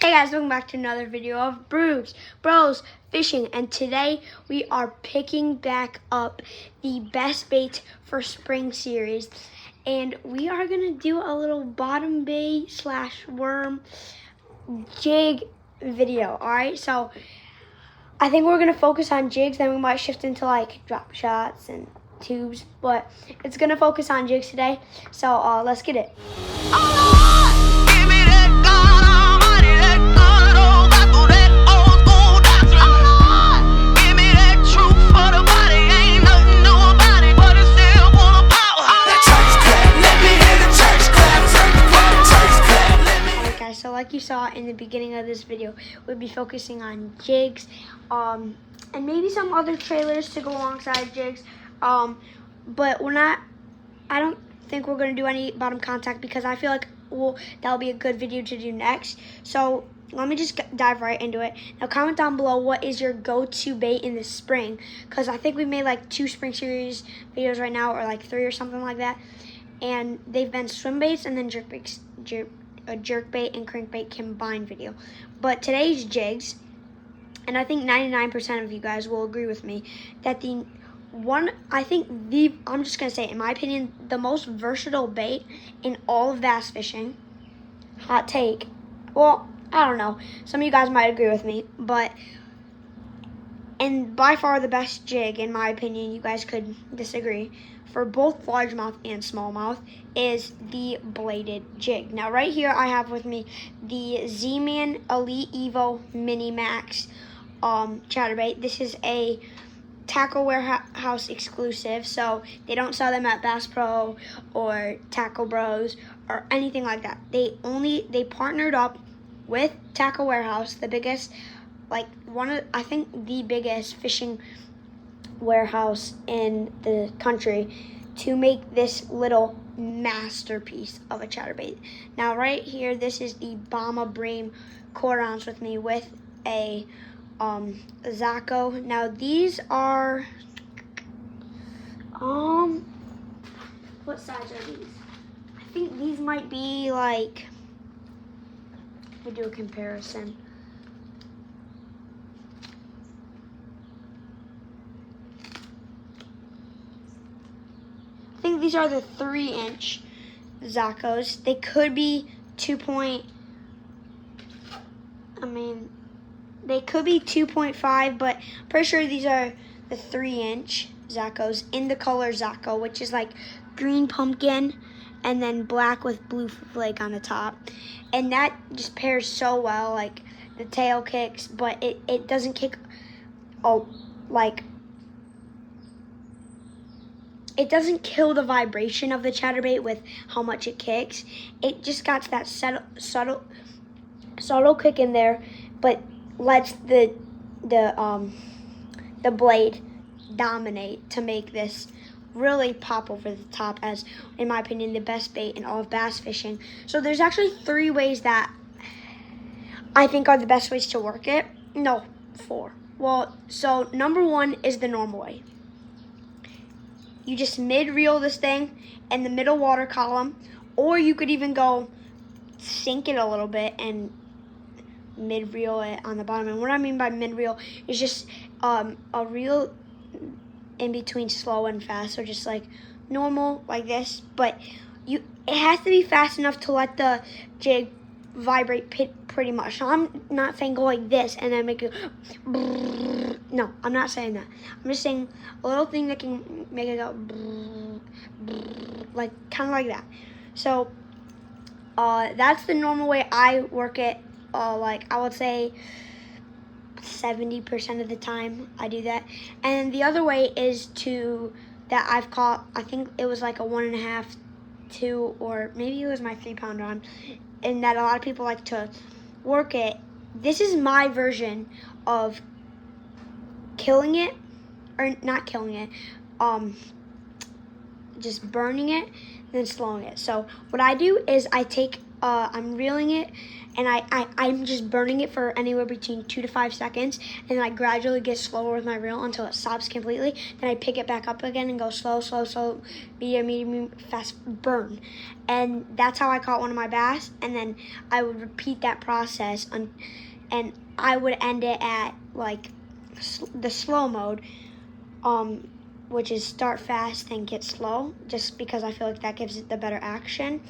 Hey guys, welcome back to another video of Bros Fishing, and today we are picking back up the best bait for spring series, and we are gonna do a little bottom bait / worm jig video. All right, so I think we're gonna focus on jigs, then we might shift into like drop shots and tubes, but it's gonna focus on jigs today. So let's get it. So like you saw in the beginning of this video, we'll be focusing on jigs and maybe some other trailers to go alongside jigs, but I don't think we're going to do any bottom contact because I feel like that'll be a good video to do next. So let me just dive right into it. Now comment down below what is your go-to bait in the spring, because I think we made like 2 spring series videos right now, or like 3 or something like that, and they've been swim baits and then jerk baits, a jerk bait and crankbait combined video. But today's jigs, and I think 99% of you guys will agree with me that I'm just gonna say, in my opinion, the most versatile bait in all of bass fishing. Hot take. Well, I don't know. Some of you guys might agree with me, and by far the best jig, in my opinion, you guys could disagree, for both largemouth and smallmouth is the bladed jig. Now right here I have with me the Z-Man Elite Evo Mini Max chatterbait. This is a Tackle Warehouse exclusive, so they don't sell them at Bass Pro or Tackle Bros or anything like that. They partnered up with Tackle Warehouse, the biggest, I think the biggest fishing warehouse in the country, to make this little masterpiece of a chatterbait. Now right here, this is the Bama Bream quarter ounce with me with a Zaco. Now these are what size are these? I think these might be like, we'll do a comparison. I think these are the 3-inch Zacos. They could be they could be 2.5, but pretty sure these are the 3-inch Zacos in the color Zaco, which is like green pumpkin and then black with blue flake on the top. And that just pairs so well. Like, the tail kicks, but it doesn't kick, it doesn't kill the vibration of the chatterbait with how much it kicks. It just got that subtle kick in there, but lets the blade dominate to make this really pop over the top as, in my opinion, the best bait in all of bass fishing. So there's actually 3 ways that I think are the best ways to work it. No, 4. Well, so number 1 is the normal way. You just mid-reel this thing in the middle water column, or you could even go sink it a little bit and mid-reel it on the bottom. And what I mean by mid-reel is just a reel in between slow and fast, so just like normal, like this, but it has to be fast enough to let the jig vibrate pretty much. So I'm not saying go like this and then make it brrr. No, I'm not saying that. I'm just saying a little thing that can make it go brrr, brrr, like kind of like that. So that's the normal way I work it. Like, I would say 70% of the time I do that. And the other way is that I've caught, I think it was like a 1.5, 2, or maybe it was my 3-pounder on, and that a lot of people like to work it. This is my version of killing it, or not killing it, just burning it and then slowing it. So what I do is I take I'm reeling it, and I'm just burning it for anywhere between 2 to 5 seconds, and then I gradually get slower with my reel until it stops completely. Then I pick it back up again and go slow, slow, slow, medium, fast, burn. And that's how I caught one of my bass, and then I would repeat that process, and I would end it at like the slow mode, which is start fast and get slow, just because I feel like that gives it the better action.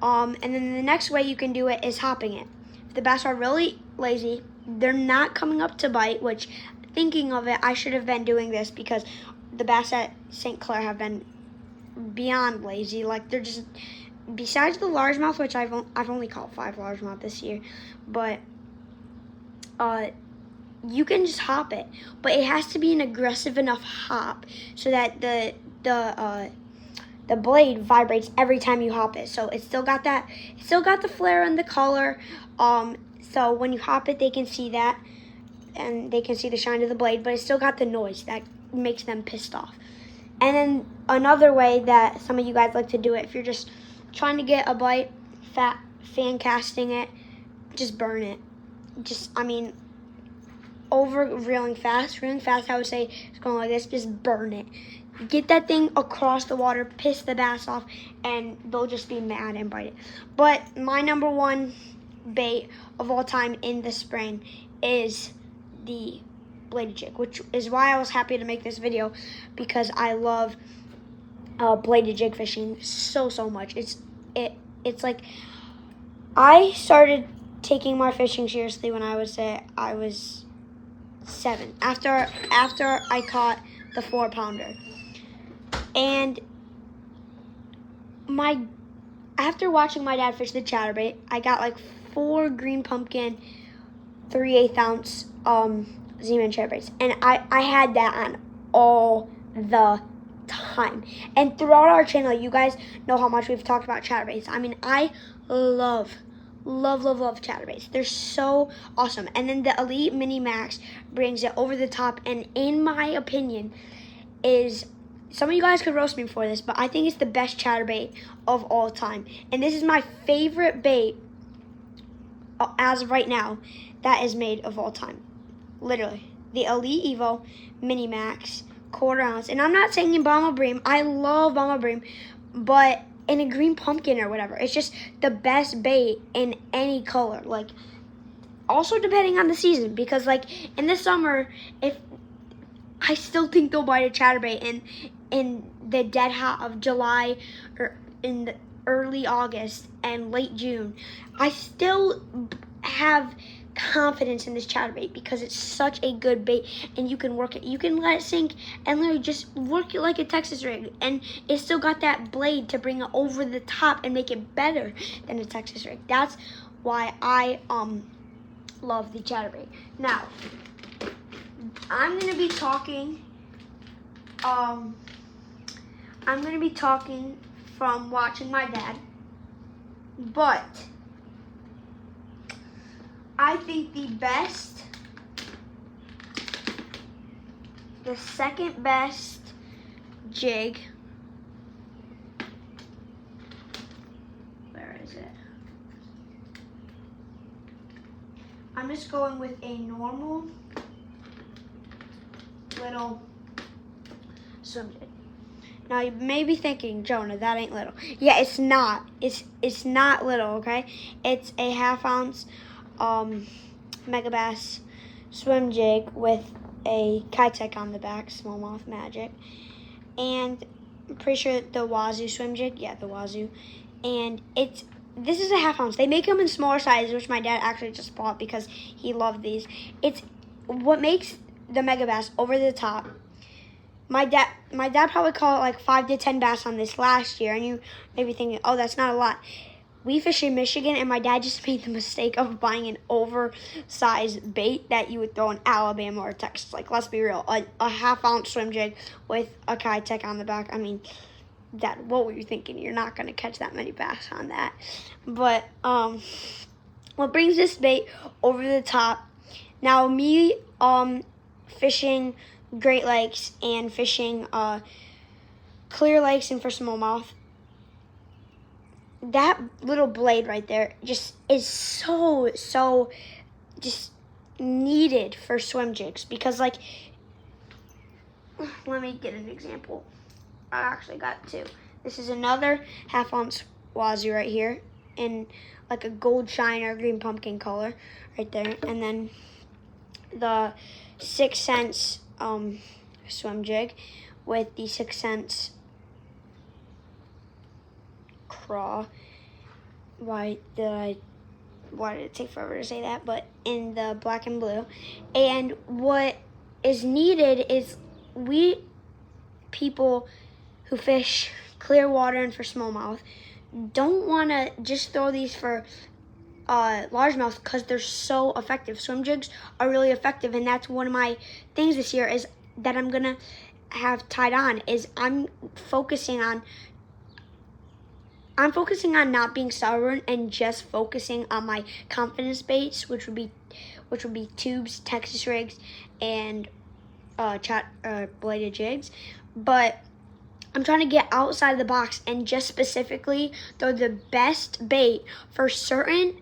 And then the next way you can do it is hopping it. If the bass are really lazy, they're not coming up to bite, which, thinking of it, I should have been doing this because the bass at St. Clare have been beyond lazy. Like, they're just, besides the largemouth, which I've only caught 5 largemouth this year, but you can just hop it. But it has to be an aggressive enough hop so that the blade vibrates every time you hop it. So it's still got the flare and the color. So when you hop it, they can see that, and they can see the shine of the blade, but it's still got the noise that makes them pissed off. And then another way that some of you guys like to do it, if you're just trying to get a bite, fan casting it, just burn it. Over reeling fast, I would say it's going like this, just burn it. Get that thing across the water, piss the bass off, and they'll just be mad and bite it. But my number one bait of all time in the spring is the bladed jig, which is why I was happy to make this video, because I love bladed jig fishing so much. It's like, I started taking my fishing seriously when I was 7, after I caught the 4-pounder. And after watching my dad fish the chatterbait, I got like 4 green pumpkin 3/8 ounce Z-Man chatterbaits, and I had that on all the time. And throughout our channel, you guys know how much we've talked about chatterbaits. I mean, I love chatterbaits. They're so awesome. And then the Elite Mini Max brings it over the top, and in my opinion, is, some of you guys could roast me for this, but I think it's the best chatterbait of all time. And this is my favorite bait as of right now that is made of all time. Literally. The Elite Evo Mini Max 1/4 ounce. And I'm not saying in Bama Bream. I love Bama Bream, but in a green pumpkin or whatever, it's just the best bait in any color. Like, also depending on the season, because like in the summer, if I still think they'll bite a chatterbait in the dead hot of July, or in the early August and late June, I still have confidence in this chatterbait because it's such a good bait, and you can work it. You can let it sink and literally just work it like a Texas rig, and it's still got that blade to bring it over the top and make it better than a Texas rig. That's why I love the chatterbait. Now, I'm gonna be talking from watching my dad, but I think the second best jig, where is it? I'm just going with a normal little swim jig. Now you may be thinking, Jonah, that ain't little. Yeah, it's not. It's not little, okay? It's a 1/2 ounce Megabass swim jig with a Kitech on the back, smallmouth magic, and I'm pretty sure the Wazoo swim jig. Yeah, the Wazoo. And this is a 1/2 ounce. They make them in smaller sizes, which my dad actually just bought because he loved these. It's what makes the Megabass over the top. My dad probably caught like 5 to 10 bass on this last year, and you may be thinking, oh, that's not a lot. We fish in Michigan, and my dad just made the mistake of buying an oversized bait that you would throw in Alabama or Texas. Like, let's be real, a 1/2 ounce swim jig with a Kitech on the back. I mean, Dad, what were you thinking? You're not going to catch that many bass on that. But what brings this bait over the top? Now, me fishing Great Lakes and fishing Clear Lakes and for smallmouth, that little blade right there just is so just needed for swim jigs, because like, let me get an example. I actually got two. This is another 1/2 ounce wazoo right here in like a gold shine or green pumpkin color right there, and then the 6 cents swim jig with the 6 cents craw. Why did it take forever to say that? But in the black and blue. And what is needed is, we people who fish clear water and for smallmouth don't want to just throw these for largemouth, because they're so effective. Swim jigs are really effective, and that's one of my things this year is that I'm gonna have tied on, is I'm focusing on not being stubborn and just focusing on my confidence baits, which would be tubes, Texas rigs, and bladed jigs. But I'm trying to get outside of the box and just specifically throw the best bait for certain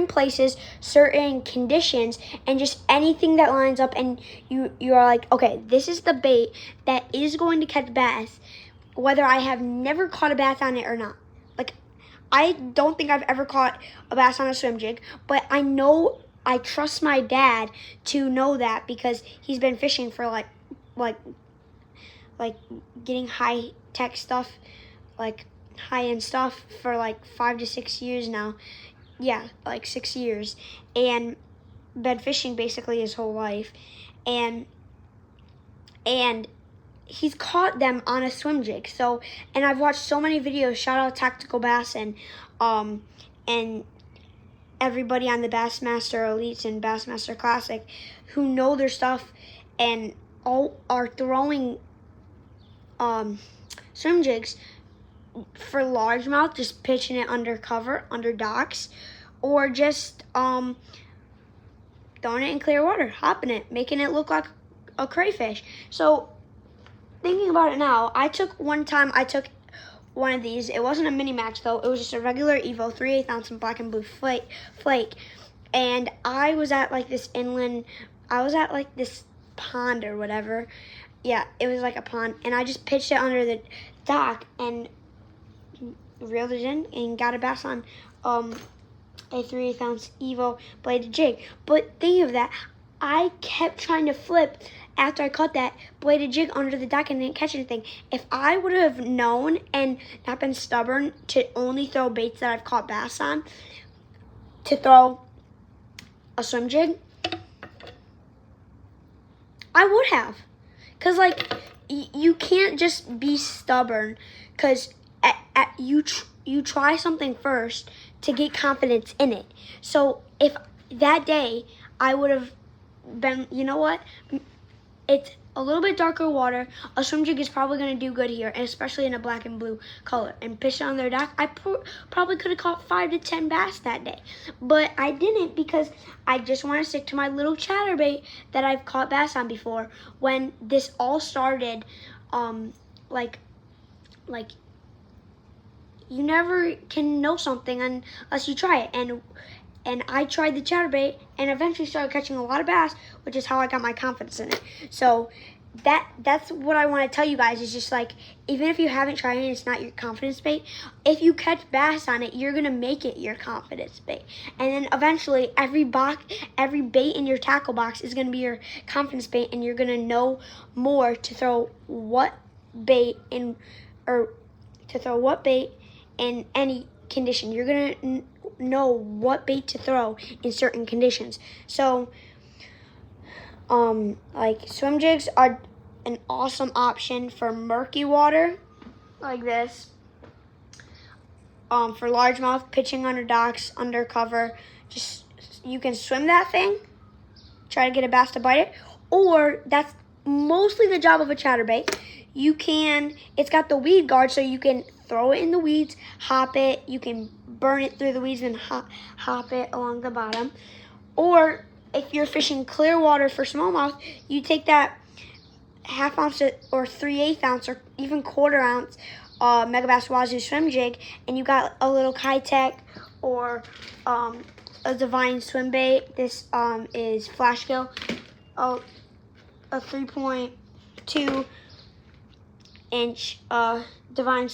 places, certain conditions, and just anything that lines up, and you are like, okay, this is the bait that is going to catch bass, whether I have never caught a bass on it or not. Like, I don't think I've ever caught a bass on a swim jig, but I know, I trust my dad to know that, because he's been fishing for like getting high-tech stuff, like high-end stuff, for like 5 to 6 years now. Yeah, like 6 years, and been fishing basically his whole life, and he's caught them on a swim jig. So, and I've watched so many videos. Shout out Tactical Bass and everybody on the Bassmaster Elites and Bassmaster Classic who know their stuff and all are throwing swim jigs for largemouth, just pitching it under cover, under docks, or just throwing it in clear water, hopping it, making it look like a crayfish. So, thinking about it now, I took one of these. It wasn't a mini max though. It was just a regular Evo 3/8 ounce in black and blue flake. And I was at like this pond or whatever. Yeah, it was like a pond, and I just pitched it under the dock and reeled it in and got a bass on a 3/8 ounce Evo bladed jig. But thinking of that, I kept trying to flip after I caught that bladed jig under the dock and didn't catch anything. If I would have known and not been stubborn to only throw baits that I've caught bass on, to throw a swim jig, I would have. Because, like, you can't just be stubborn, because you try something first to get confidence in it. So if that day I would have been, you know what, it's a little bit darker water, a swim jig is probably going to do good here, and especially in a black and blue color, and pitch it on their dock, I probably could have caught 5 to 10 bass that day. But I didn't, because I just want to stick to my little chatterbait that I've caught bass on before. When this all started, like you never can know something unless you try it. And I tried the chatterbait and eventually started catching a lot of bass, which is how I got my confidence in it. So that's what I want to tell you guys, is just like, even if you haven't tried it and it's not your confidence bait, if you catch bass on it, you're going to make it your confidence bait. And then eventually every bait in your tackle box is going to be your confidence bait, and you're going to know more to throw what bait in any condition. You're going to know what bait to throw in certain conditions. So like, swim jigs are an awesome option for murky water like this, for largemouth, pitching under docks, under cover. Just, you can swim that thing, try to get a bass to bite it, or that's mostly the job of a chatterbait. It's got the weed guard, so you can throw it in the weeds, hop it, you can burn it through the weeds and hop it along the bottom. Or if you're fishing clear water for smallmouth, you take that 1/2 ounce or 3/8 ounce or even 1/4 ounce Megabass Wazoo swim jig, and you got a little Kitech or a Divine swim bait. This is Flash Gill, a 3.2 inch Divine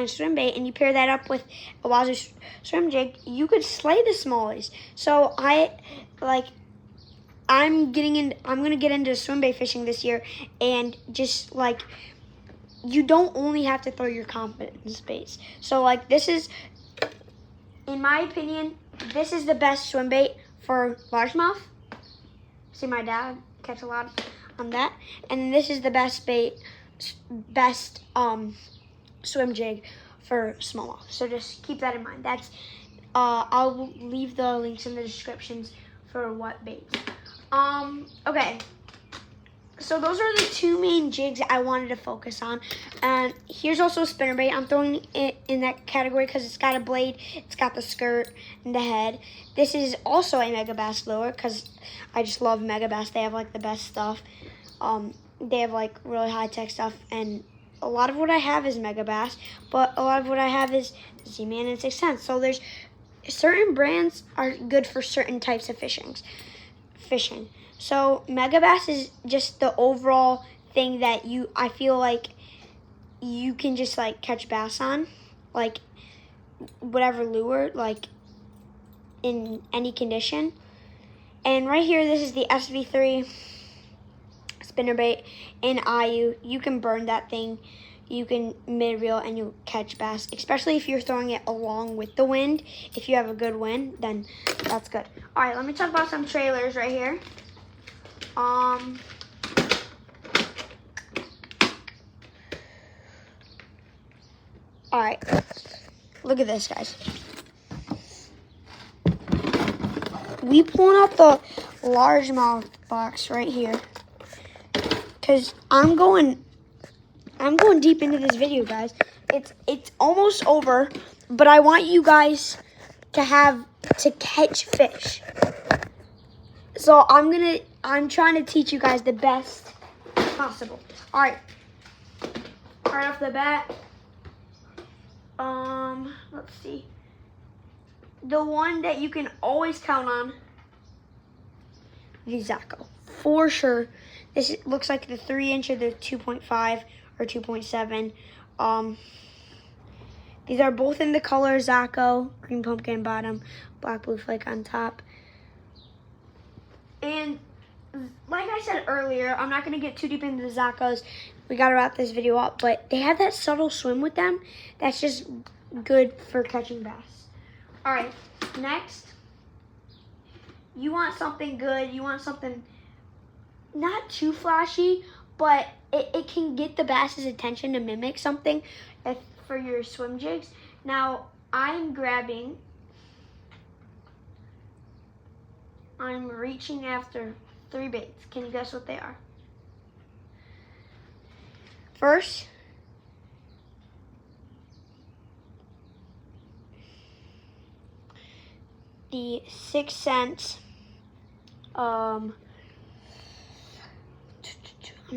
swim bait, and you pair that up with a Wazoo swim jig, you could slay the smallies. So I'm gonna get into swim bait fishing this year, and just like, you don't only have to throw your confidence baits. So like, this is, in my opinion, this is the best swim bait for largemouth. See my dad catch a lot on that. And this is the best swim jig for smallmouth. So just keep that in mind. That's I'll leave the links in the descriptions for what baits. Okay. So those are the two main jigs I wanted to focus on. And here's also a spinnerbait. I'm throwing it in that category because it's got a blade, it's got the skirt and the head. This is also a Megabass lure because I just love Megabass. They have like the best stuff. They have like really high-tech stuff, and a lot of what I have is Megabass, but a lot of what I have is Z-Man and 6th Sense. So there's certain brands are good for certain types of fishing. So Megabass is just the overall thing that I feel like you can just like catch bass on, like whatever lure, like in any condition. And right here, this is the SV3 spinnerbait in IU. You can burn that thing. You can mid-reel and you'll catch bass, especially if you're throwing it along with the wind. If you have a good wind, then that's good. All right, let me talk about some trailers right here. All right, look at this, guys. We pulling out the largemouth box right here because I'm going deep into this video, guys. It's almost over, but I want you guys to catch fish. So I'm trying to teach you guys the best possible. All right, right off the bat, let's see. The one that you can always count on, the Zaco, for sure. This looks like the 3-inch or the 2.5 or 2.7. These are both in the color Zaco, green pumpkin bottom, black blue flake on top. And like I said earlier, I'm not going to get too deep into the Zacos. We got to wrap this video up, but they have that subtle swim with them that's just good for catching bass. All right, next, you want something good. You want something not too flashy, but it can get the bass's attention to mimic something for your swim jigs. Now, I'm reaching after 3 baits. Can you guess what they are? First, the 6th Sense. I'm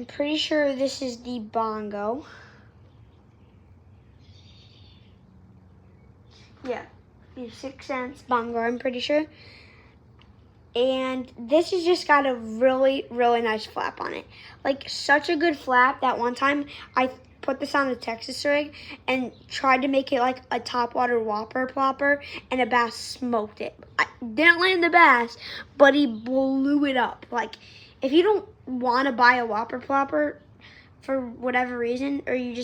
pretty sure this is the Bongo. Yeah, the 6th Sense Bongo, I'm pretty sure. And this has just got a really, really nice flap on it. Like, such a good flap that one time I put this on the Texas rig and tried to make it like a topwater whopper plopper, and a bass smoked it. I didn't land the bass, but he blew it up. Like, if you don't want to buy a whopper plopper for whatever reason, or you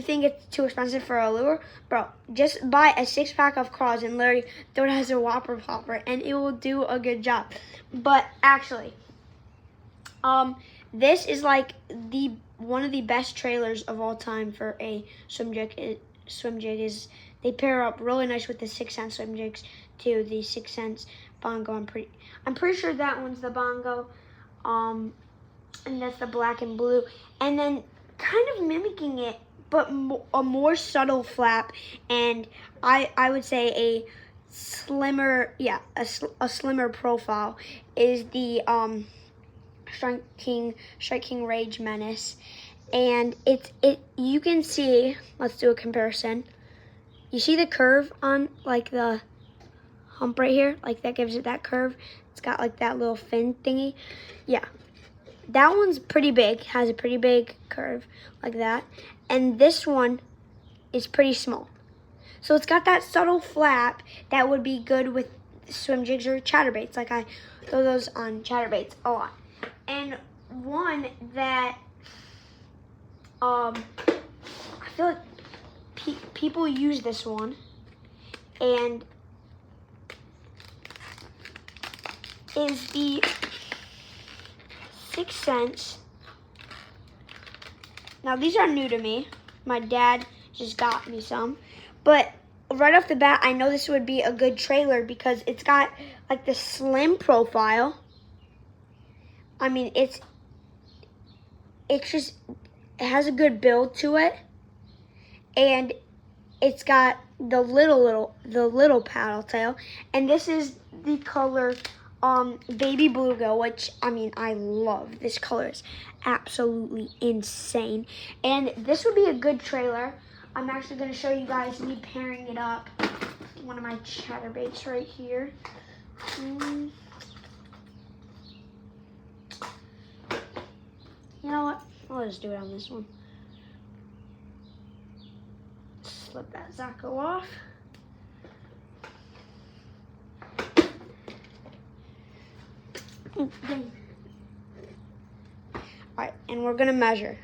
think it's too expensive for a lure, bro, just buy a 6-pack of craws and literally throw it as a whopper plopper, and it will do a good job. But actually, this is like one of the best trailers of all time for a swim jig. Is they pair up really nice with the 6th Sense swim jigs too. The 6th Sense Bongo. I'm pretty sure that one's the Bongo, and that's the black and blue. And then kind of mimicking it, but a more subtle flap, and I would say a slimmer, a slimmer profile is the Strike King Rage Menace. and you can see, let's do a comparison. You see the curve on like the hump right here? Like that gives it that curve. It's got like that little fin thingy. Yeah. That one's pretty big, has a pretty big curve like that. And this one is pretty small. So it's got that subtle flap that would be good with swim jigs or chatterbaits. Like I throw those on chatterbaits a lot. And one that I feel like people use this one, and is the 6 cents. Now these are new to me. My dad just got me some. But right off the bat, I know this would be a good trailer because it's got like the slim profile. I mean, it has a good build to it. And it's got the little paddle tail. And this is the color baby bluegill, which, I mean, I love. This color is absolutely insane. And this would be a good trailer. I'm actually going to show you guys me pairing it up. One of my chatterbaits right here. You know what? I'll just do it on this one. Slip that Zacco off. Alright, and we're gonna measure.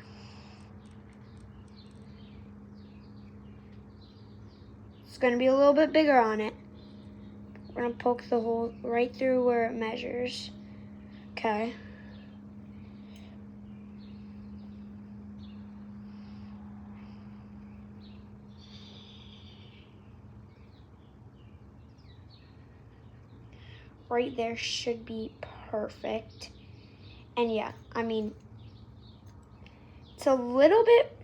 It's gonna be a little bit bigger on it. We're gonna poke the hole right through where it measures. Okay. Right there should be perfect. And yeah, I mean, it's a little bit,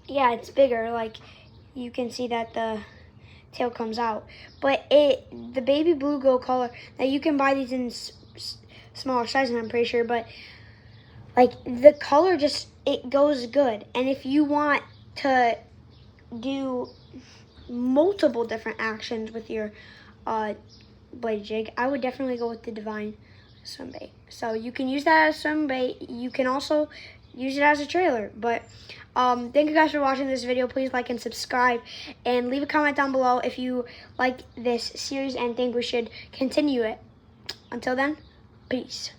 yeah, it's bigger. Like, you can see that the tail comes out. But the baby bluegill color, now you can buy these in smaller sizes, I'm pretty sure. But, like, the color just, it goes good. And if you want to do multiple different actions with your blade jig, I would definitely go with the Divine swim bait. So you can use that as swim bait. You can also use it as a trailer. But thank you guys for watching this video. Please like and subscribe, and leave a comment down below if you like this series and think we should continue it. Until then, peace.